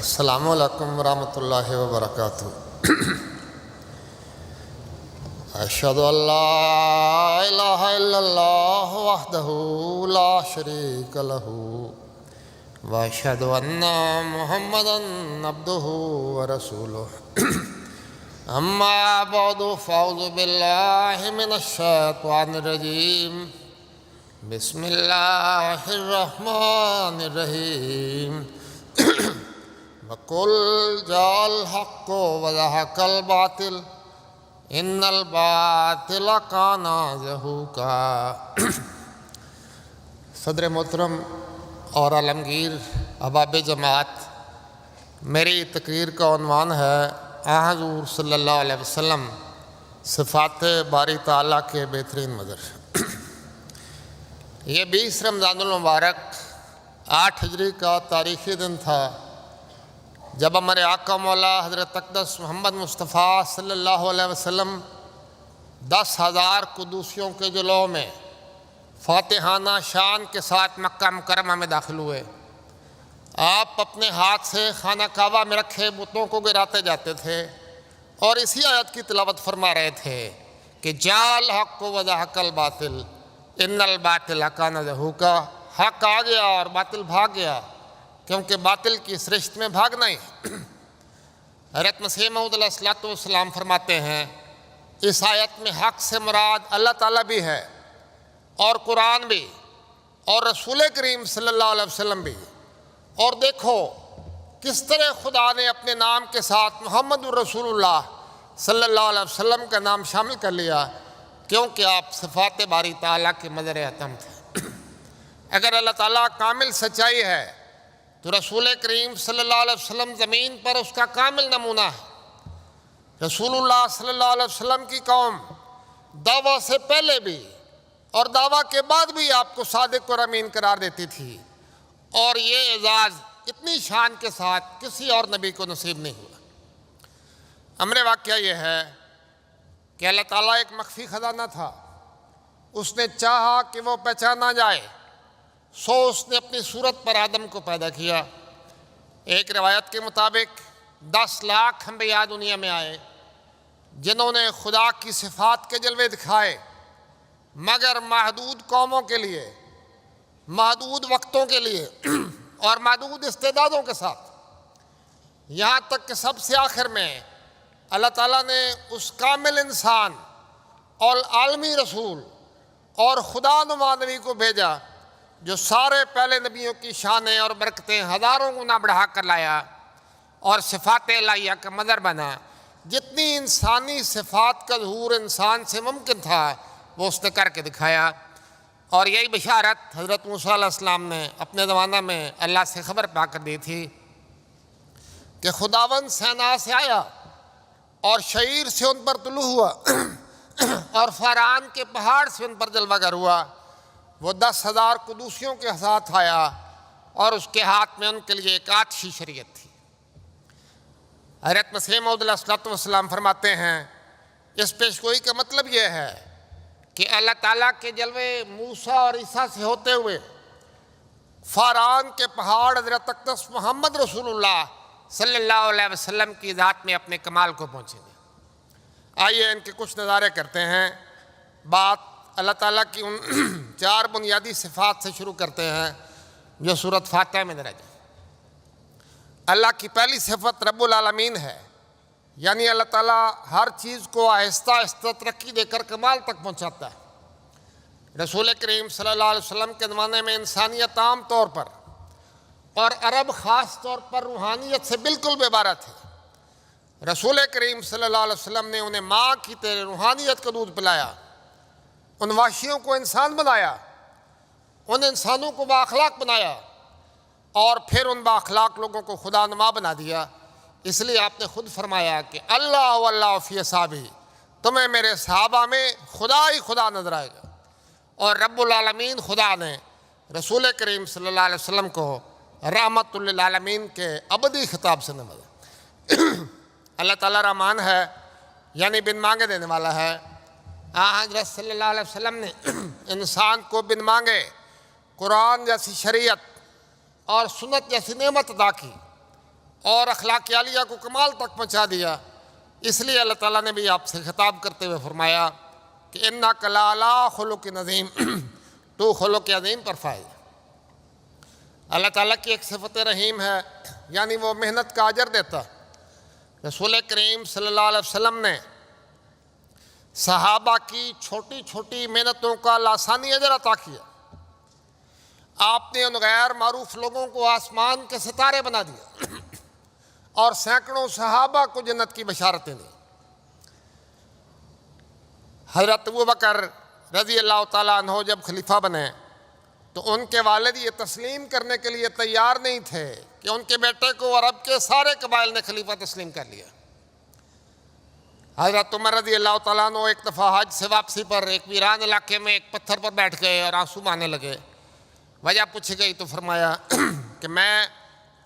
السلام علیکم ورحمۃ اللہ وبرکاتہ۔ اشہد ان لا الہ الا اللہ وحدہ لا شریک لہ واشہد ان محمدا عبدہ ورسولہ اما بعد فاعوذ باللہ من الشیطان الرجیم بسم اللہ الرحمن الرحیم وَقُلْ جَاءَ الْحَقُّ وَزَهَقَ الْبَاطِلُ إِنَّ الْبَاطِلَ كَانَ زَهُوقًا۔ صدر محترم اور عالمگیر احباب جماعت، میری تقریر کا عنوان ہے حضور صلی اللہ علیہ وسلم صفات باری تعالیٰ کے بہترین مظہر۔ یہ 20 رمضان المبارک 8 ہجری کا تاریخی دن تھا جب ہمارے آقا مولا حضرت اقدس محمد مصطفیٰ صلی اللہ علیہ وسلم 10,000 قدوسیوں کے جلوہ میں فاتحانہ شان کے ساتھ مکہ مکرمہ میں داخل ہوئے۔ آپ اپنے ہاتھ سے خانہ کعبہ میں رکھے بتوں کو گراتے جاتے تھے اور اسی آیت کی تلاوت فرما رہے تھے کہ جاء الحق وزهق الباطل ان الباطل کان زہوقا۔ حق آ گیا اور باطل بھاگ گیا، کیونکہ باطل کی اس رشت میں بھاگنا ہی ہے۔ حضرت مسیح موعود علیہ السلام فرماتے ہیں اس آیت میں حق سے مراد اللہ تعالیٰ بھی ہے اور قرآن بھی اور رسول کریم صلی اللہ علیہ وسلم بھی۔ اور دیکھو کس طرح خدا نے اپنے نام کے ساتھ محمد الرسول اللہ صلی اللہ علیہ وسلم کا نام شامل کر لیا، کیونکہ آپ صفات باری تعالیٰ کے مظہر اعظم تھے۔ اگر اللہ تعالیٰ کامل سچائی ہے تو رسول کریم صلی اللہ علیہ وسلم زمین پر اس کا کامل نمونہ ہے۔ رسول اللہ صلی اللہ علیہ وسلم کی قوم دعویٰ سے پہلے بھی اور دعویٰ کے بعد بھی آپ کو صادق اور امین قرار دیتی تھی، اور یہ اعزاز اتنی شان کے ساتھ کسی اور نبی کو نصیب نہیں ہوا۔ امر واقعہ یہ ہے کہ اللہ تعالیٰ ایک مخفی خزانہ تھا، اس نے چاہا کہ وہ پہچانا جائے، سو اس نے اپنی صورت پر آدم کو پیدا کیا۔ ایک روایت کے مطابق 10 لاکھ انبیاء دنیا میں آئے جنہوں نے خدا کی صفات کے جلوے دکھائے، مگر محدود قوموں کے لیے، محدود وقتوں کے لیے اور محدود استعدادوں کے ساتھ، یہاں تک کہ سب سے آخر میں اللہ تعالیٰ نے اس کامل انسان اور عالمی رسول اور خدا نما نبی کو بھیجا جو سارے پہلے نبیوں کی شانیں اور برکتیں ہزاروں گنا بڑھا کر لایا اور صفات الہیہ کا مظہر بنا۔ جتنی انسانی صفات کا ظہور انسان سے ممکن تھا وہ اس نے کر کے دکھایا، اور یہی بشارت حضرت موسیٰ علیہ السلام نے اپنے زمانہ میں اللہ سے خبر پا کر دی تھی کہ خداوند سینا سے آیا اور شعیر سے ان پر طلوع ہوا اور فاران کے پہاڑ سے ان پر جلوہ گر ہوا۔ وہ 10,000 قدوسیوں کے ساتھ آیا اور اس کے ہاتھ میں ان کے لیے ایک آتشی شریعت تھی۔ حضرت مسیح موعود علیہ السلام فرماتے ہیں اس پیشگوئی کا مطلب یہ ہے کہ اللہ تعالیٰ کے جلوے موسیٰ اور عیسیٰ سے ہوتے ہوئے فاران کے پہاڑ حضرت اقدس محمد رسول اللہ صلی اللہ علیہ وسلم کی ذات میں اپنے کمال کو پہنچیں گے۔ آئیے ان کے کچھ نظارے کرتے ہیں۔ بات اللہ تعالیٰ کی ان 4 بنیادی صفات سے شروع کرتے ہیں جو سورۃ فاتحہ میں درج ہے۔ اللہ کی پہلی صفت رب العالمین ہے، یعنی اللہ تعالیٰ ہر چیز کو آہستہ آہستہ ترقی دے کر کمال تک پہنچاتا ہے۔ رسول کریم صلی اللہ علیہ وسلم کے زمانے میں انسانیت عام طور پر اور عرب خاص طور پر روحانیت سے بالکل بے بارہ تھے۔ رسول کریم صلی اللہ علیہ وسلم نے انہیں ماں کی طرح روحانیت کا دودھ پلایا، ان وحشیوں کو انسان بنایا، ان انسانوں کو بااخلاق بنایا، اور پھر ان بااخلاق لوگوں کو خدا نما بنا دیا۔ اس لیے آپ نے خود فرمایا کہ اللہ واللہ فی اصحابی، تمہیں میرے صحابہ میں خدا ہی خدا نظر آئے گا۔ اور رب العالمین خدا نے رسول کریم صلی اللہ علیہ وسلم کو رحمت للعالمین کے ابدی خطاب سے نوازا۔ اللہ تعالیٰ رحمان ہے، یعنی بن مانگے دینے والا ہے۔ حضرت صلی اللہ علیہ وسلم نے انسان کو بن مانگے قرآن جیسی شریعت اور سنت جیسی نعمت عطا کی، اور اخلاق عالیہ کو کمال تک پہنچا دیا، اس لیے اللہ تعالیٰ نے بھی آپ سے خطاب کرتے ہوئے فرمایا کہ انک لعلی خلق عظیم، تو خلق عظیم پر فائز۔ اللہ تعالیٰ کی ایک صفت رحیم ہے، یعنی وہ محنت کا اجر دیتا۔ رسول کریم صلی اللہ علیہ وسلم نے صحابہ کی چھوٹی چھوٹی محنتوں کا لاسانی اجر عطا کیا۔ آپ نے ان غیر معروف لوگوں کو آسمان کے ستارے بنا دیا اور سینکڑوں صحابہ کو جنت کی بشارتیں دی۔ حضرت ابوبکر رضی اللہ تعالیٰ عنہ جب خلیفہ بنے تو ان کے والد یہ تسلیم کرنے کے لیے تیار نہیں تھے کہ ان کے بیٹے کو عرب کے سارے قبائل نے خلیفہ تسلیم کر لیا۔ حضرت عمر رضی اللہ تعالیٰ عنہ ایک دفعہ حج سے واپسی پر ایک ویران علاقے میں ایک پتھر پر بیٹھ گئے اور آنسو بہانے لگے۔ وجہ پوچھی گئی تو فرمایا کہ میں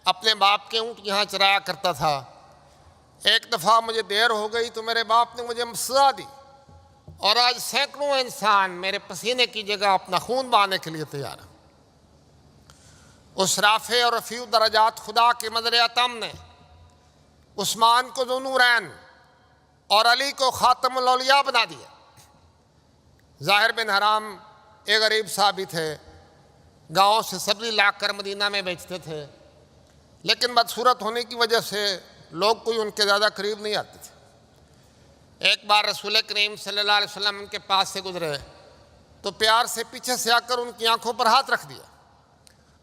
اپنے باپ کے اونٹ یہاں چرایا کرتا تھا، ایک دفعہ مجھے دیر ہو گئی تو میرے باپ نے مجھے سزا دی، اور آج سینکڑوں انسان میرے پسینے کی جگہ اپنا خون بہانے کے لیے تیار ہیں۔ اس رافع اور رفیع درجات خدا کے مظہر عطم نے عثمان کو ذو نورین اور علی کو خاتم الاولیاء بنا دیا۔ ظاہر بن حرام ایک غریب صحابی تھے، گاؤں سے سبزی لا کر مدینہ میں بیچتے تھے، لیکن بدصورت ہونے کی وجہ سے لوگ کوئی ان کے زیادہ قریب نہیں آتے تھے۔ ایک بار رسول کریم صلی اللہ علیہ وسلم ان کے پاس سے گزرے تو پیار سے پیچھے سے آ کر ان کی آنکھوں پر ہاتھ رکھ دیا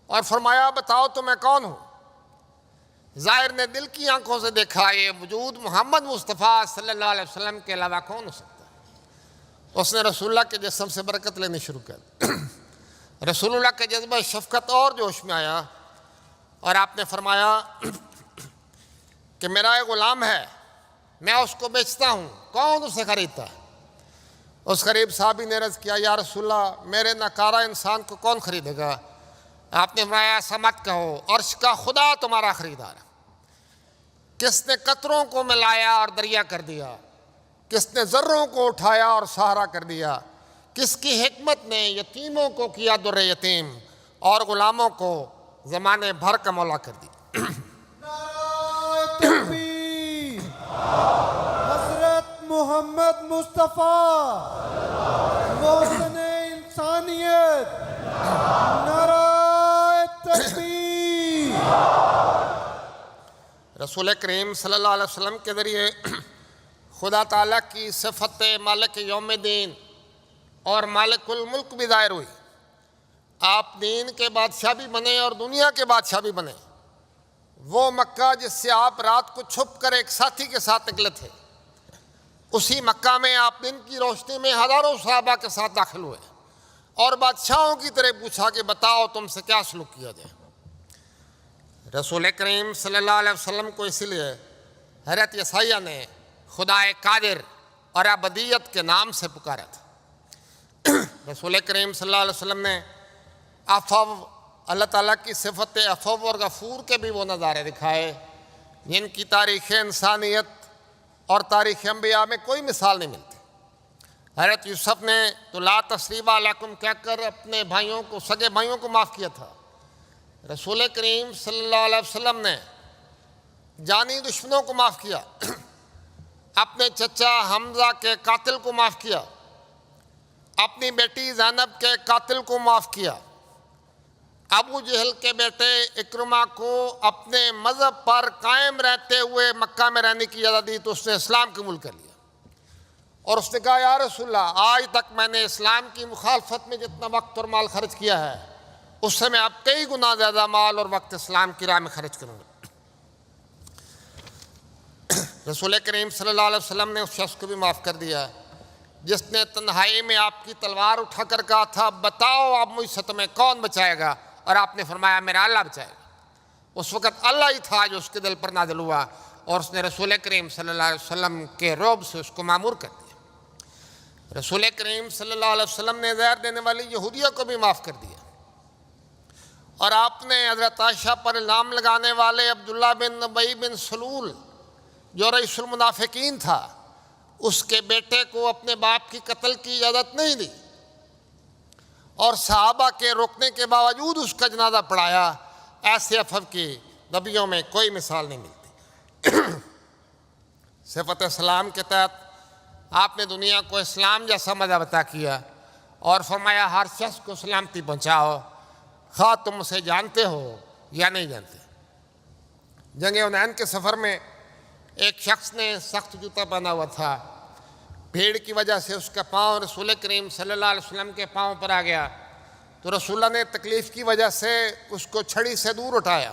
اور فرمایا بتاؤ تو میں کون ہوں؟ ظاہر نے دل کی آنکھوں سے دیکھا یہ وجود محمد مصطفیٰ صلی اللہ علیہ وسلم کے علاوہ کون ہو سکتا ہے؟ اس نے رسول اللہ کے جسم سے برکت لینی شروع کر دی۔ رسول اللہ کے جذبہ شفقت اور جوش میں آیا اور آپ نے فرمایا کہ میرا ایک غلام ہے، میں اس کو بیچتا ہوں، کون اسے خریدتا ہے؟ اس غریب صحابی نے عرض کیا یا رسول اللہ میرے ناکارہ انسان کو کون خریدے گا؟ آپ نے فرمایا ایسا مت کہو، عرش کا خدا تمہارا خریدار ہے۔ کس نے قطروں کو ملایا اور دریا کر دیا، کس نے ذروں کو اٹھایا اور سہارا کر دیا، کس کی حکمت نے یتیموں کو کیا در یتیم اور غلاموں کو زمانے بھر کا مولا کر دی۔ حضرت محمد مصطفیٰ محسن انسانیت، نعرہ تکبیر۔ رسول کریم صلی اللہ علیہ وسلم کے ذریعے خدا تعالیٰ کی صفت مالک یوم دین اور مالک الملک بھی ظاہر ہوئی۔ آپ دین کے بادشاہ بھی بنے اور دنیا کے بادشاہ بھی بنے۔ وہ مکہ جس سے آپ رات کو چھپ کر ایک ساتھی کے ساتھ نکلے تھے، اسی مکہ میں آپ دن کی روشنی میں ہزاروں صحابہ کے ساتھ داخل ہوئے اور بادشاہوں کی طرح پوچھا کہ بتاؤ تم سے کیا سلوک کیا جائے۔ رسول کریم صلی اللہ علیہ وسلم کو اسی لیے حضرت یسعیاہ نے خدا قادر اور ابدیت کے نام سے پکارا تھا۔ رسول کریم صلی اللہ علیہ وسلم نے عفو، اللہ تعالیٰ کی صفت عفو اور غفور کے بھی وہ نظارے دکھائے جن کی تاریخ انسانیت اور تاریخ انبیاء میں کوئی مثال نہیں ملتی۔ حضرت یوسف نے تو لا تثریب علیکم کہہ کر اپنے بھائیوں کو، سگے بھائیوں کو معاف کیا تھا۔ رسول کریم صلی اللہ علیہ وسلم نے جانی دشمنوں کو معاف کیا، اپنے چچا حمزہ کے قاتل کو معاف کیا، اپنی بیٹی زینب کے قاتل کو معاف کیا، ابو جہل کے بیٹے اکرمہ کو اپنے مذہب پر قائم رہتے ہوئے مکہ میں رہنے کی اجازت دی تو اس نے اسلام قبول کر لیا، اور اس نے کہا یا رسول اللہ آج تک میں نے اسلام کی مخالفت میں جتنا وقت اور مال خرچ کیا ہے اس سے میں اب کئی گنا زیادہ مال اور وقت اسلام کی راہ میں خرچ کروں گا۔ رسول کریم صلی اللہ علیہ وسلم نے اس شخص کو بھی معاف کر دیا جس نے تنہائی میں آپ کی تلوار اٹھا کر کہا تھا بتاؤ اب مجھ سے تمہیں کون بچائے گا، اور آپ نے فرمایا میرا اللہ بچائے گا۔ اس وقت اللہ ہی تھا جو اس کے دل پر نازل ہوا اور اس نے رسول کریم صلی اللہ علیہ وسلم کے رعب سے اس کو معمور کر دیا۔ رسول کریم صلی اللہ علیہ وسلم نے زہر دینے والی یہودیہ کو بھی معاف کر دیا، اور آپ نے حضرت عائشہ پر الزام لگانے والے عبداللہ بن ابی بن سلول جو رئیس المنافقین تھا اس کے بیٹے کو اپنے باپ کی قتل کی اجازت نہیں دی، اور صحابہ کے روکنے کے باوجود اس کا جنازہ پڑھایا۔ ایسے عفو کی نبیوں میں کوئی مثال نہیں ملتی۔ صفت اسلام کے تحت آپ نے دنیا کو اسلام جیسا مذہب عطا کیا اور فرمایا ہر شخص کو سلامتی پہنچاؤ، خواہ تم اسے جانتے ہو یا نہیں جانتے۔ جنگ حنین کے سفر میں ایک شخص نے سخت جوتا پہنا ہوا تھا، بھیڑ کی وجہ سے اس کا پاؤں رسول کریم صلی اللہ علیہ وسلم کے پاؤں پر آ گیا، تو رسول اللہ نے تکلیف کی وجہ سے اس کو چھڑی سے دور اٹھایا۔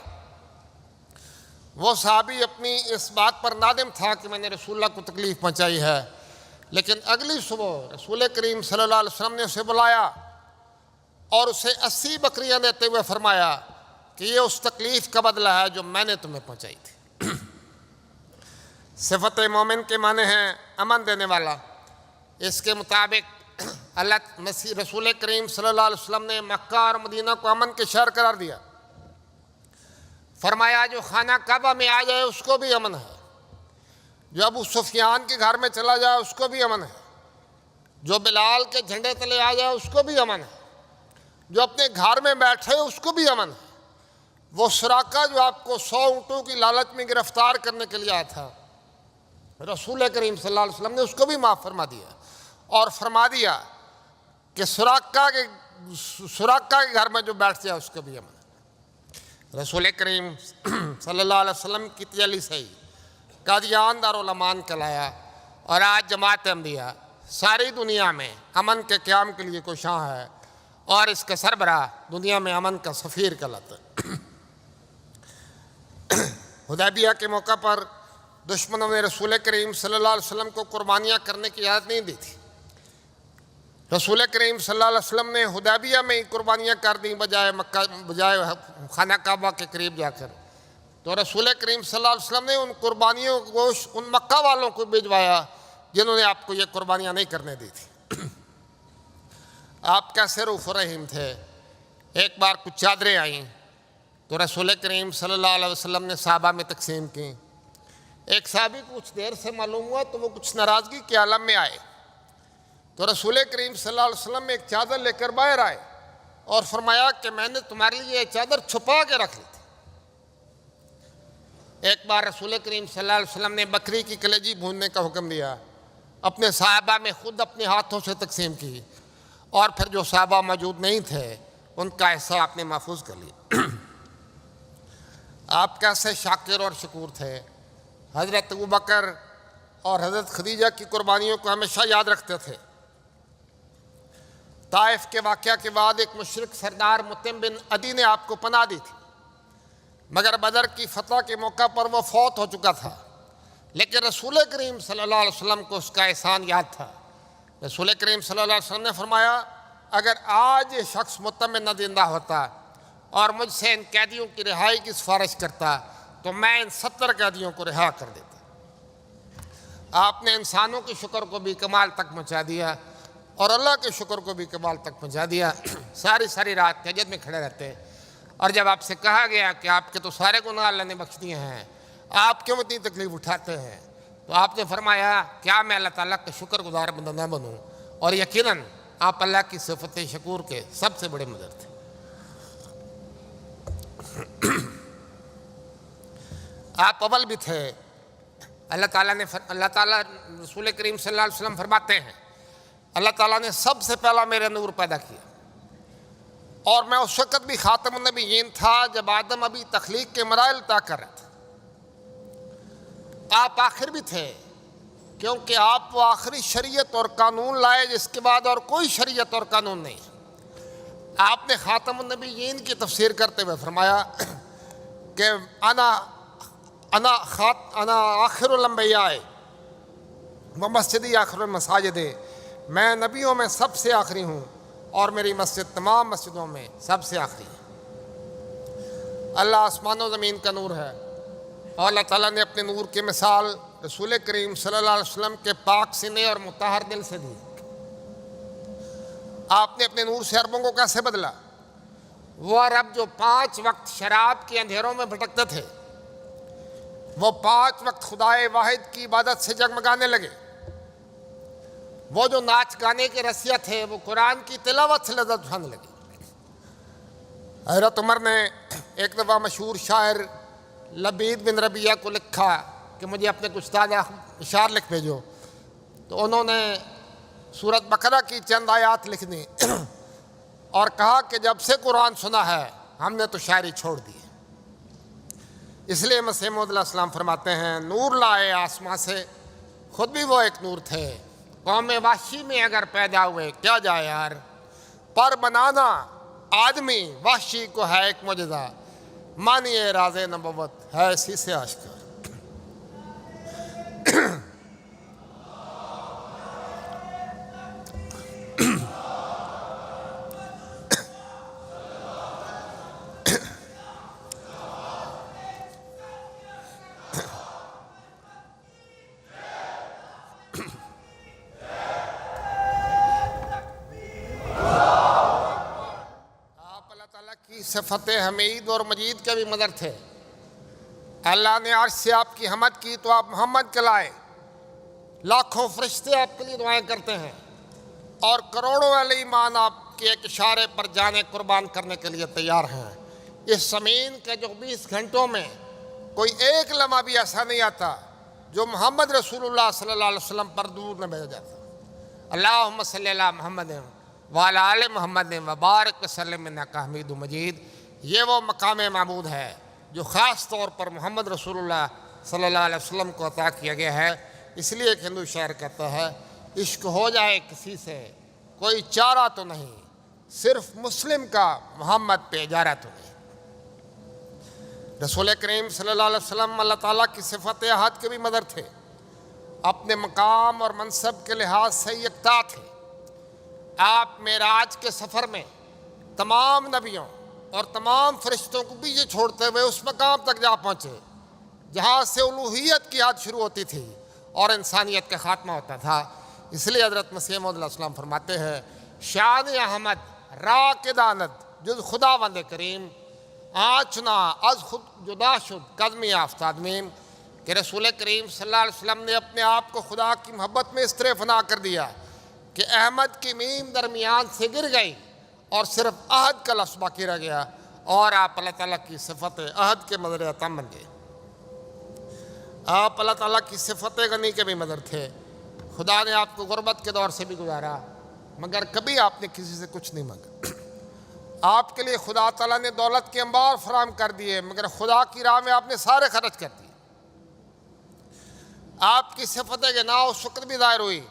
وہ صحابی اپنی اس بات پر نادم تھا کہ میں نے رسول اللہ کو تکلیف پہنچائی ہے، لیکن اگلی صبح رسول کریم صلی اللہ علیہ وسلم نے اسے بلایا اور اسے 80 بکریاں دیتے ہوئے فرمایا کہ یہ اس تکلیف کا بدلہ ہے جو میں نے تمہیں پہنچائی تھی۔ صفت مومن کے معنی ہیں امن دینے والا۔ اس کے مطابق اللہ مسیح رسول کریم صلی اللہ علیہ وسلم نے مکہ اور مدینہ کو امن کے شہر قرار دیا۔ فرمایا جو خانہ کعبہ میں آ جائے اس کو بھی امن ہے، جو ابو سفیان کے گھر میں چلا جائے اس کو بھی امن ہے، جو بلال کے جھنڈے تلے آ جائے اس کو بھی امن ہے، جو اپنے گھر میں بیٹھے اس کو بھی امن ہے۔ وہ سراقہ جو آپ کو 100 اونٹوں کی لالچ میں گرفتار کرنے کے لیے آیا تھا، رسول کریم صلی اللہ علیہ وسلم نے اس کو بھی معاف فرما دیا اور فرما دیا کہ سراقہ کے گھر میں جو بیٹھ جائے اس کو بھی امن ہے۔ رسول کریم صلی اللہ علیہ وسلم کی تجلی سے ہی قادیان دارالامان کہلایا، اور آج جماعت احمدیہ ساری دنیا میں امن کے قیام کے لیے کوشاں ہے اور اس کے سربراہ دنیا میں امن کا سفیر کہلاتا ہے۔ حدیبیہ کے موقع پر دشمنوں نے رسول کریم صلی اللہ علیہ وسلم کو قربانیاں کرنے کی اجازت نہیں دی تھی۔ رسول کریم صلی اللہ علیہ وسلم نے حدیبیہ میں ہی قربانیاں کر دیں بجائے خانہ کعبہ کے قریب جا کر۔ تو رسول کریم صلی اللہ علیہ وسلم نے ان قربانیوں کو گوشت ان مکہ والوں کو بھجوایا جنہوں نے آپ کو یہ قربانیاں نہیں کرنے دی تھی۔ آپ کیسے رؤوف رحیم تھے۔ ایک بار کچھ چادریں آئیں تو رسول کریم صلی اللہ علیہ وسلم نے صحابہ میں تقسیم کی۔ ایک صحابی کو کچھ دیر سے معلوم ہوا تو وہ کچھ ناراضگی کے عالم میں آئے، تو رسول کریم صلی اللہ علیہ وسلم ایک چادر لے کر باہر آئے اور فرمایا کہ میں نے تمہارے لیے یہ چادر چھپا کے رکھ لی تھی۔ ایک بار رسول کریم صلی اللہ علیہ وسلم نے بکری کی کلیجی بھوننے کا حکم دیا، اپنے صحابہ میں خود اپنے ہاتھوں سے تقسیم کی، اور پھر جو صحابہ موجود نہیں تھے ان کا حصہ آپ نے محفوظ کر لیا۔ آپ کیسے شاکر اور شکور تھے۔ حضرت ابوبکر اور حضرت خدیجہ کی قربانیوں کو ہمیشہ یاد رکھتے تھے۔ طائف کے واقعہ کے بعد ایک مشرک سردار مطعم بن عدی نے آپ کو پناہ دی تھی، مگر بدر کی فتح کے موقع پر وہ فوت ہو چکا تھا، لیکن رسول کریم صلی اللہ علیہ وسلم کو اس کا احسان یاد تھا۔ رسول کریم صلی اللہ علیہ وسلم نے فرمایا اگر آج یہ شخص مطعم نہ زندہ ہوتا اور مجھ سے ان قیدیوں کی رہائی کی سفارش کرتا تو میں ان 70 قیدیوں کو رہا کر دیتا۔ آپ نے انسانوں کے شکر کو بھی کمال تک پہنچا دیا اور اللہ کے شکر کو بھی کمال تک پہنچا دیا۔ ساری رات تہجد میں کھڑے رہتے، اور جب آپ سے کہا گیا کہ آپ کے تو سارے گناہ اللہ نے بخش دیے ہیں، آپ کیوں اتنی تکلیف اٹھاتے ہیں، تو آپ نے فرمایا کیا میں اللہ تعالیٰ کا شکر گزار بندہ نہ بنوں، اور یقیناً آپ اللہ کی صفت شکور کے سب سے بڑے مدر تھے۔ آپ اول بھی تھے۔ اللہ تعالیٰ رسول کریم صلی اللہ علیہ وسلم فرماتے ہیں اللہ تعالیٰ نے سب سے پہلا میرے نور پیدا کیا، اور میں اس وقت بھی خاتم النبیین تھا جب آدم ابھی تخلیق کے مراحل طے کر رہے تھے۔ آپ آخر بھی تھے کیونکہ آپ وہ آخری شریعت اور قانون لائے جس کے بعد اور کوئی شریعت اور قانون نہیں۔ آپ نے خاتم النبیین کی تفسیر کرتے ہوئے فرمایا کہ انا آخر الانبیاء و مسجدی آخر المساجد، میں نبیوں میں سب سے آخری ہوں اور میری مسجد تمام مسجدوں میں سب سے آخری ہے۔ اللہ آسمان و زمین کا نور ہے، اور اللہ تعالیٰ نے اپنے نور کی مثال رسول کریم صلی اللہ علیہ وسلم کے پاک سینے اور مطہر دل سے دی۔ آپ نے اپنے نور سے عربوں کو کیسے بدلا؟ وہ عرب جو 5 وقت شراب کے اندھیروں میں بھٹکتے تھے، وہ 5 وقت خدائے واحد کی عبادت سے جگمگانے لگے۔ وہ جو ناچ گانے کے رسیا تھے وہ قرآن کی تلاوت سے لذت اٹھانے لگے۔ حضرت عمر نے ایک دفعہ مشہور شاعر لبید بن ربیعہ کو لکھا کہ مجھے اپنے کچھ تازہ اشعار لکھ بھیجو، تو انہوں نے سورۃ بقرہ کی چند آیات لکھ دیں اور کہا کہ جب سے قرآن سنا ہے ہم نے تو شاعری چھوڑ دی۔ اس لیے مسیح موعود علیہ السلام فرماتے ہیں نور لائے آسماں سے، خود بھی وہ ایک نور تھے، قوم وحشی میں اگر پیدا ہوئے کیا جائے یار، پر بنانا آدمی وحشی کو ہے ایک معجزہ، مانیے راز نبوت ہے اسی سے آشکار۔ صفت حمید اور مجید کے بھی مدر تھے۔ اللہ نے عرش سے آپ کی حمد کی تو آپ محمد کہلائے، لاکھوں فرشتے آپ کے لیے دعائیں کرتے ہیں اور کروڑوں اہل ایمان آپ کے ایک اشارے پر جانے قربان کرنے کے لیے تیار ہیں۔ اس زمین کے جو 20 گھنٹوں میں کوئی ایک لمحہ بھی ایسا نہیں آتا جو محمد رسول اللہ صلی اللہ علیہ وسلم پر دور نہ بھیجا جاتا۔ اللہم صلی اللہ محمد وعلی آل محمد وبارک وسلم انک حمید مجید۔ یہ وہ مقام معبود ہے جو خاص طور پر محمد رسول اللہ صلی اللہ علیہ وسلم کو عطا کیا گیا ہے۔ اس لیے ایک ہندو شاعر کہتا ہے عشق ہو جائے کسی سے کوئی چارہ تو نہیں، صرف مسلم کا محمد پہ اجارہ تو نہیں۔ رسول کریم صلی اللہ علیہ وسلم اللہ تعالیٰ کی صفت احد کے بھی مدر تھے، اپنے مقام اور منصب کے لحاظ سے یکتا تھے۔ آپ معراج کے سفر میں تمام نبیوں اور تمام فرشتوں کو پیچھے چھوڑتے ہوئے اس مقام تک جا پہنچے جہاں سے الوہیت کی حد شروع ہوتی تھی اور انسانیت کا خاتمہ ہوتا تھا۔ اس لیے حضرت مسیح موعود علیہ السلام فرماتے ہیں شان احمد را کے داند جز خدا وند کریم، آنچنا از خود جدا شد قدمی آفتاب میم، کہ رسول کریم صلی اللہ علیہ وسلم نے اپنے آپ کو خدا کی محبت میں اس طرح فنا کر دیا کہ احمد کی میم درمیان سے گر گئی اور صرف عہد کا لفظ باقی رہ گیا اور آپ اللہ تعالیٰ کی صفت عہد کے مدر عطم بن گئے۔ آپ اللہ تعالیٰ کی صفت غنی کے بھی مدر تھے۔ خدا نے آپ کو غربت کے دور سے بھی گزارا مگر کبھی آپ نے کسی سے کچھ نہیں مانگا۔ آپ کے لیے خدا تعالیٰ نے دولت کے انبار فراہم کر دیے مگر خدا کی راہ میں آپ نے سارے خرچ کر دیے۔ آپ کی صفت غنا اس وقت بھی ظاہر ہوئی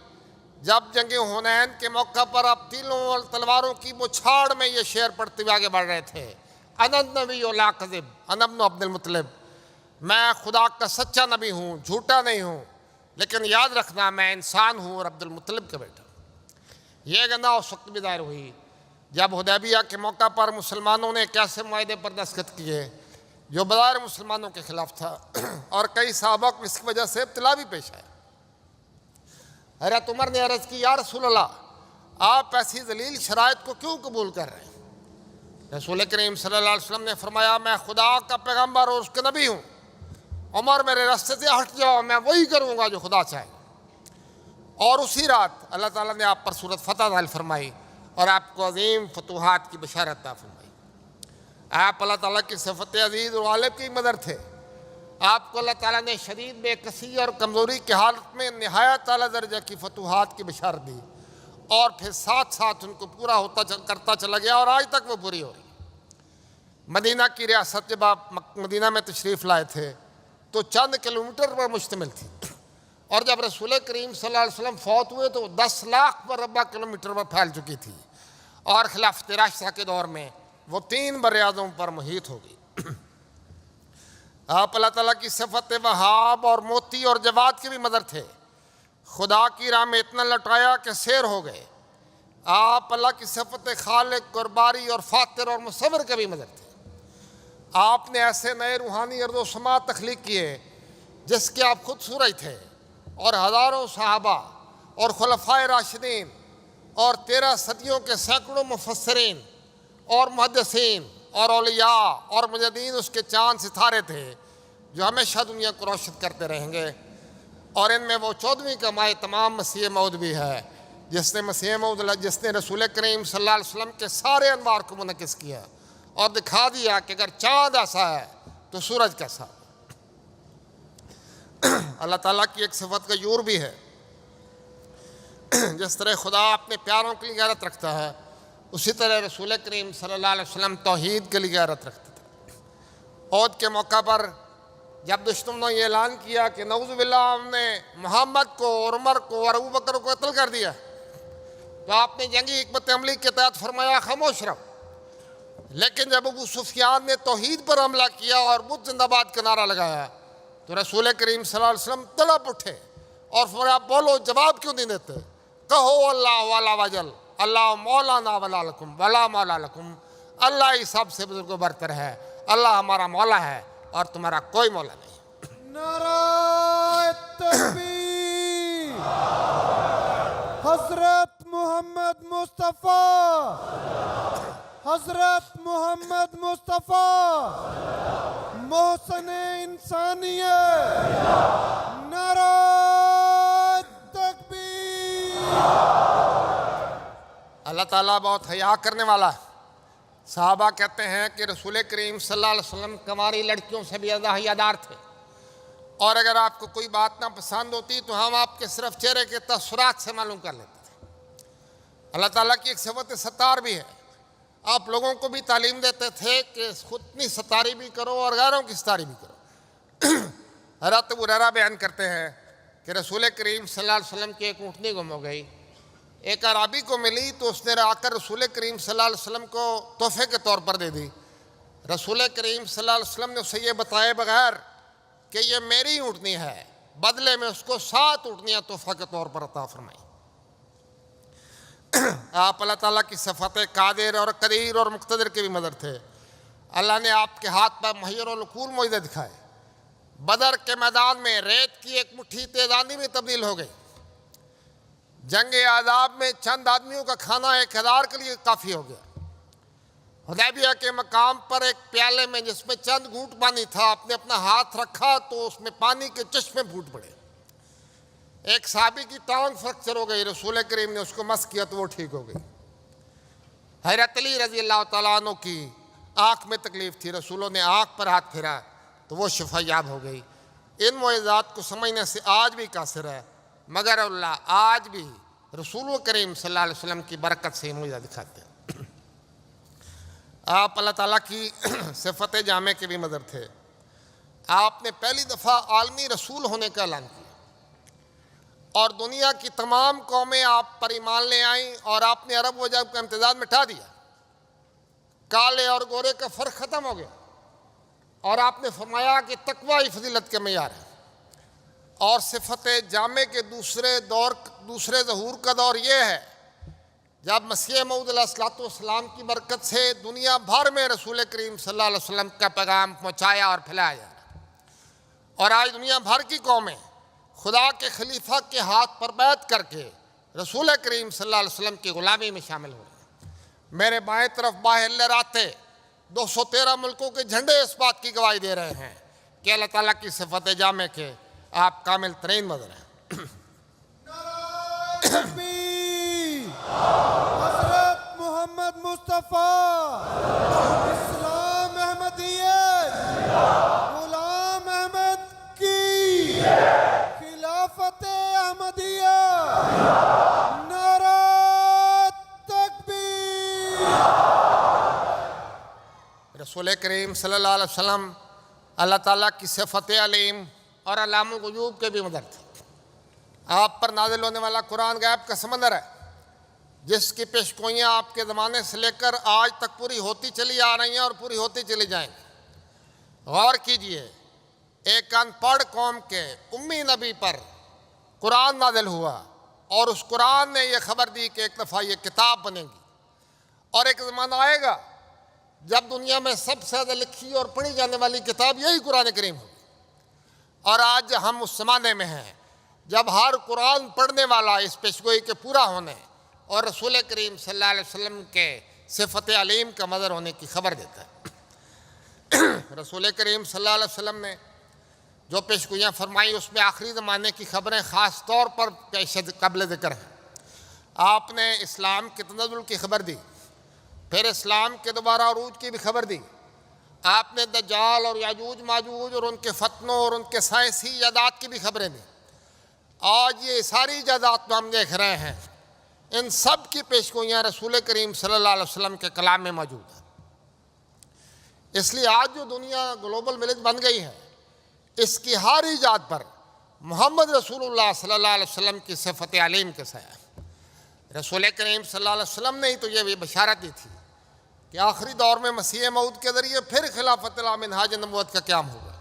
جب جنگ حنین کے موقع پر آپ تیلوں اور تلواروں کی بچھاڑ میں یہ شعر پڑھتے ہوئے آگے بڑھ رہے تھے، انا النبی لا کذب انا ابن عبد المطلب، میں خدا کا سچا نبی ہوں، جھوٹا نہیں ہوں، لیکن یاد رکھنا میں انسان ہوں اور عبد المطلب کا بیٹا۔ یہ غنا اس وقت بھی ظاہر ہوئی جب حدیبیہ کے موقع پر مسلمانوں نے ایک ایسے معاہدے پر دستخط کیے جو بظاہر مسلمانوں کے خلاف تھا اور کئی صحابہ کو اس کی وجہ سے ابتلا بھی پیش آیا۔ حضرت عمر نے عرض کی یا رسول اللہ آپ ایسی ذلیل شرائط کو کیوں قبول کر رہے ہیں؟ رسول کریم صلی اللہ علیہ وسلم نے فرمایا میں خدا کا پیغمبر اور اس کے نبی ہوں، عمر میرے راستے سے ہٹ جاؤ، میں وہی کروں گا جو خدا چاہے۔ اور اسی رات اللہ تعالیٰ نے آپ پر سورۃ فتح نازل فرمائی اور آپ کو عظیم فتوحات کی بشارت عطا فرمائی۔ آپ اللہ تعالیٰ کی صفت عزیز اور غالب کی مدر تھے۔ آپ کو اللہ تعالیٰ نے شدید بے کسی اور کمزوری کی حالت میں نہایت اعلیٰ درجہ کی فتوحات کی بشارت دی اور پھر ساتھ ساتھ ان کو پورا کرتا چلا گیا اور آج تک وہ پوری ہو رہی۔ مدینہ کی ریاست جب آپ مدینہ میں تشریف لائے تھے تو چند کلومیٹر پر مشتمل تھی اور جب رسول کریم صلی اللہ علیہ وسلم فوت ہوئے تو 10 لاکھ مربع کلومیٹر پر پھیل چکی تھی اور خلافت راشدہ کے دور میں وہ 3 براعظموں پر محیط ہو گئی۔ آپ اللہ تعالیٰ کی صفت وہاب اور موتی اور جواد کے بھی مدر تھے۔ خدا کی راہ میں اتنا لٹایا کہ سیر ہو گئے۔ آپ اللہ کی صفت خالق اور باری اور فاتر اور مصور کے بھی مدر تھے۔ آپ نے ایسے نئے روحانی ارض و سما تخلیق کیے جس کے آپ خود سورج تھے اور ہزاروں صحابہ اور خلفائے راشدین اور 13 صدیوں کے سینکڑوں مفسرین اور محدثین اور اولیاء اور مجدین اس کے چاند ستارے تھے جو ہمیشہ دنیا کو روشن کرتے رہیں گے۔ اور ان میں وہ 14ویں کا ماہ تمام مسیح موعود بھی ہے جس نے رسول کریم صلی اللہ علیہ وسلم کے سارے انوار کو منعکس کیا اور دکھا دیا کہ اگر چاند ایسا ہے تو سورج کیسا ہے۔ اللہ تعالیٰ کی ایک صفت کا یور بھی ہے، جس طرح خدا اپنے پیاروں کے لیے غیرت رکھتا ہے، اسی طرح رسول کریم صلی اللہ علیہ وسلم توحید کے لیے غیرت رکھتے تھے۔ عہد کے موقع پر جب دشمنوں نے یہ اعلان کیا کہ نعوذ باللہ ہم نے محمد کو اور عمر کو اور ابوبکر کو قتل کر دیا، تو آپ نے جنگی حکمت عملی کے تحت فرمایا خاموش رہو۔ لیکن جب ابو سفیان نے توحید پر حملہ کیا اور بت زندہ باد کا نعرہ لگایا تو رسول کریم صلی اللہ علیہ وسلم تڑپ اٹھے اور فرمایا بولو، جواب کیوں نہیں دیتے؟ کہو اللہ والا وجل، اللہ مولانا ولا لکم ولا مولا لکم، اللہ ہی سب سے بزرگ و برتر ہے، اللہ ہمارا مولا ہے اور تمہارا کوئی مولا نہیں۔ نعرہ تکبیر، حضرت محمد مصطفیٰ، حضرت محمد مصطفیٰ محسن انسانیت، نعرہ تکبیر۔ اللہ تعالیٰ بہت حیا کرنے والا ہے۔ صحابہ کہتے ہیں کہ رسول کریم صلی اللہ علیہ وسلم کنواری لڑکیوں سے بھی زیادہ حیادار تھے، اور اگر آپ کو کوئی بات نہ پسند ہوتی تو ہم آپ کے صرف چہرے کے تاثرات سے معلوم کر لیتے تھے۔ اللہ تعالیٰ کی ایک صفت ستار بھی ہے، آپ لوگوں کو بھی تعلیم دیتے تھے کہ خود اپنی ستاری بھی کرو اور غیروں کی ستاری بھی کرو۔ حضرت ابو ہریرہ بیان کرتے ہیں کہ رسول کریم صلی اللہ علیہ وسلم کی ایک اونٹنی گم ہو گئی، ایک اعرابی کو ملی تو اس نے آ کر رسول کریم صلی اللہ علیہ وسلم کو تحفے کے طور پر دے دی۔ رسول کریم صلی اللہ علیہ وسلم نے اسے یہ بتائے بغیر کہ یہ میری اونٹنی ہے، بدلے میں اس کو 7 اونٹنیاں تحفہ کے طور پر عطا فرمائیں۔ آپ اللہ تعالیٰ کی صفت قادر اور قدیر اور مقتدر کے بھی مدر تھے۔ اللہ نے آپ کے ہاتھ پر مہیر و لکول معجزے دکھائے۔ بدر کے میدان میں ریت کی ایک مٹھی تیز آندھی میں تبدیل ہو گئی۔ جنگ عذاب میں چند آدمیوں کا کھانا 1000 کے لیے کافی ہو گیا۔ حدیبیہ کے مقام پر ایک پیالے میں جس میں چند گھونٹ پانی تھا، آپ نے اپنا ہاتھ رکھا تو اس میں پانی کے چشمے پھوٹ پڑے۔ ایک صحابی کی ٹانگ فریکچر ہو گئی، رسول کریم نے اس کو مس کیا تو وہ ٹھیک ہو گئی۔ حضرت علی رضی اللہ تعالیٰ عنہ کی آنکھ میں تکلیف تھی، رسولوں نے آنکھ پر ہاتھ پھیرا تو وہ شفا یاب ہو گئی۔ ان معجزات کو سمجھنے سے آج بھی قاصر ہے، مگر اللہ آج بھی رسول کریم صلی اللہ علیہ وسلم کی برکت سے معجزہ دکھاتے ہیں۔ آپ اللہ تعالیٰ کی صفت جامع کے بھی مدر تھے۔ آپ نے پہلی دفعہ عالمی رسول ہونے کا اعلان کیا اور دنیا کی تمام قومیں آپ پر ایمان لے آئیں، اور آپ نے عرب و عجم کا امتزاج مٹا دیا۔ کالے اور گورے کا فرق ختم ہو گیا، اور آپ نے فرمایا کہ تقوی فضیلت کے معیار ہے۔ اور صفت جامع کے دوسرے ظہور کا دور یہ ہے جب مسیح موعود علیہ السلام کی برکت سے دنیا بھر میں رسول کریم صلی اللہ علیہ وسلم کا پیغام پہنچایا اور پھیلایا جا رہا ہے، اور آج دنیا بھر کی قومیں خدا کے خلیفہ کے ہاتھ پر بیعت کر کے رسول کریم صلی اللہ علیہ وسلم کی غلامی میں شامل ہو رہے ہیں۔ میرے بائیں طرف باہر لہراتے 213 ملکوں کے جھنڈے اس بات کی گواہی دے رہے ہیں کہ اللہ تعالیٰ کی صفت جامع کے آپ کامل ترین مظہر ہیں۔ تکبیر، حضرت محمد مصطفیٰ، اسلام احمدیت، غلام احمد کی خلافت احمدیہ، نعرہ تکبیر۔ رسول کریم صلی اللہ علیہ وسلم اللہ تعالیٰ کی صفت علیم اور علام الغیوب کے بھی مدر تھے۔ آپ پر نازل ہونے والا قرآن غیب کا سمندر ہے، جس کی پیشگوئیاں آپ کے زمانے سے لے کر آج تک پوری ہوتی چلی آ رہی ہیں اور پوری ہوتی چلی جائیں گی۔ غور کیجئے، ایک ان پڑھ قوم کے امی نبی پر قرآن نازل ہوا، اور اس قرآن نے یہ خبر دی کہ ایک دفعہ یہ کتاب بنے گی، اور ایک زمانہ آئے گا جب دنیا میں سب سے زیادہ لکھی اور پڑھی جانے والی کتاب یہی قرآن کریم ہوگی۔ اور آج ہم اس زمانے میں ہیں جب ہر قرآن پڑھنے والا اس پیشگوئی کے پورا ہونے اور رسول کریم صلی اللہ علیہ وسلم کے صفت علیم کا مظہر ہونے کی خبر دیتا ہے۔ رسول کریم صلی اللہ علیہ وسلم نے جو پیشگوئیاں فرمائی اس میں آخری زمانے کی خبریں خاص طور پر قابل ذکر ہیں۔ آپ نے اسلام کے تنزل کی خبر دی، پھر اسلام کے دوبارہ عروج کی بھی خبر دی، آپ نے دجال اور یاجوج ماجوج اور ان کے فتنوں اور ان کے سائنسی ایجادات کی بھی خبریں دیں۔ آج یہ ساری ایجادات جو ہم دیکھ رہے ہیں، ان سب کی پیشگوئیاں رسول کریم صلی اللہ علیہ وسلم کے کلام میں موجود ہیں۔ اس لیے آج جو دنیا گلوبل ولیج بن گئی ہے، اس کی ہر ایجاد پر محمد رسول اللہ صلی اللہ علیہ وسلم کی صفت علیم کے سایہ ہے۔ رسول کریم صلی اللہ علیہ وسلم نے ہی تو یہ بشارت دی تھی کہ آخری دور میں مسیح موعود کے ذریعے پھر خلافت لا منہاج نبوت کا قیام ہوگا،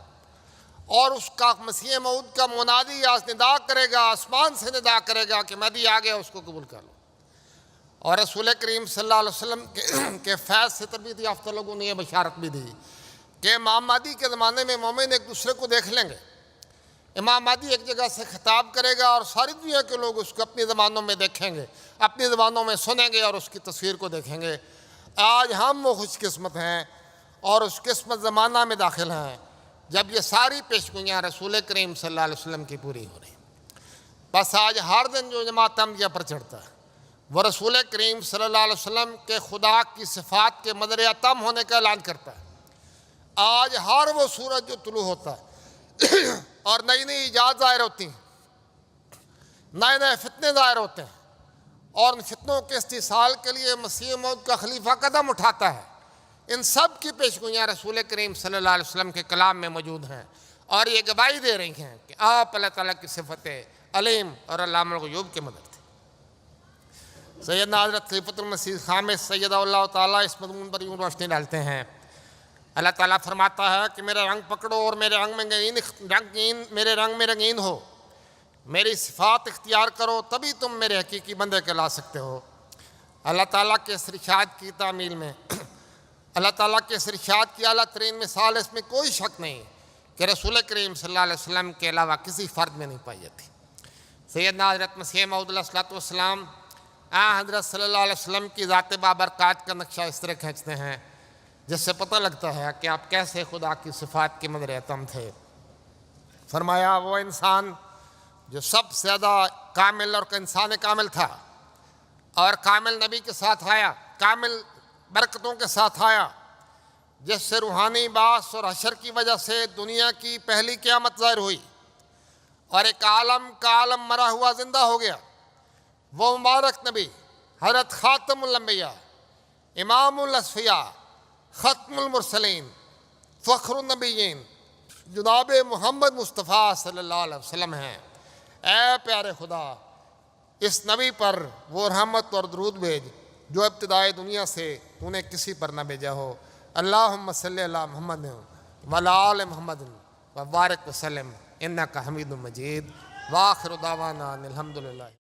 اور اس کا مسیح موعود کا منادی آج ندا کرے گا، آسمان سے ندا کرے گا کہ مہدی آ گیا، اس کو قبول کر لو۔ اور رسول کریم صلی اللہ علیہ وسلم کے فیض سے تربیت یافتہ لوگوں نے یہ بشارت بھی دی کہ امام مہدی کے زمانے میں مومن ایک دوسرے کو دیکھ لیں گے۔ امام مہدی ایک جگہ سے خطاب کرے گا اور ساری دنیا کے لوگ اس کو اپنی زبانوں میں دیکھیں گے، اپنی زبانوں میں سنیں گے اور اس کی تصویر کو دیکھیں گے۔ آج ہم وہ خوش قسمت ہیں اور اس قسمت زمانہ میں داخل ہیں جب یہ ساری پیشگوئیاں رسول کریم صلی اللہ علیہ وسلم کی پوری ہو رہی ہیں۔ بس آج ہر دن جو جماعت احمدیہ پر چڑھتا ہے وہ رسول کریم صلی اللہ علیہ وسلم کے خدا کی صفات کے مدر اتم ہونے کا اعلان کرتا ہے۔ آج ہر وہ سورج جو طلوع ہوتا ہے اور نئی نئی ایجاد ظاہر ہوتی ہیں، نئے نئے فتنے ظاہر ہوتے ہیں، اور ان فتنوں کے استحصال کے لیے مسیح موعود کا خلیفہ قدم اٹھاتا ہے، ان سب کی پیشگوئیاں رسول کریم صلی اللہ علیہ وسلم کے کلام میں موجود ہیں، اور یہ گواہی دے رہی ہیں کہ آپ اللہ تعالیٰ کی صفت علیم اور علام الغیوب کے مدد تھے۔ سیدنا حضرت خلیفۃ المسیح خامس سیدہ اللہ تعالیٰ اس مضمون پر یوں روشنی ڈالتے ہیں۔ اللہ تعالیٰ فرماتا ہے کہ میرا رنگ پکڑو اور میرے رنگ میں رنگین ہو، میری صفات اختیار کرو، تبھی تم میرے حقیقی بندے کہلا سکتے ہو۔ اللہ تعالیٰ کے اس ارشاد کی تعمیل میں، اللہ تعالیٰ کے اس ارشاد کی اعلیٰ ترین مثال، اس میں کوئی شک نہیں کہ رسول کریم صلی اللہ علیہ وسلم کے علاوہ کسی فرد میں نہیں پائی جاتی۔ سیدنا حضرت مسیح موعود علیہ الصلوۃ والسلام حضرت صلی اللہ علیہ وسلم کی ذات بابرکات کا نقشہ اس طرح کھینچتے ہیں جس سے پتہ لگتا ہے کہ آپ کیسے خدا کی صفات کے مدر اتم تھے۔ فرمایا وہ انسان جو سب سے زیادہ کامل اور انسان کامل تھا، اور کامل نبی کے ساتھ آیا، کامل برکتوں کے ساتھ آیا، جس سے روحانی باعث اور حشر کی وجہ سے دنیا کی پہلی قیامت ظاہر ہوئی اور ایک عالم کا عالم مرا ہوا زندہ ہو گیا، وہ مبارک نبی حضرت خاتم الانبیاء، امام الاصفیاء، ختم المرسلین، فخر النبیین، جناب محمد مصطفیٰ صلی اللہ علیہ وسلم ہیں۔ اے پیارے خدا، اس نبی پر وہ رحمت اور درود بھیج جو ابتدائے دنیا سے تو نے کسی پر نہ بھیجا ہو۔ اللہم صلی علی محمد وعلی آل محمد وبارک وسلم انک حمید مجید، وآخر دعوانا ان الحمدللہ۔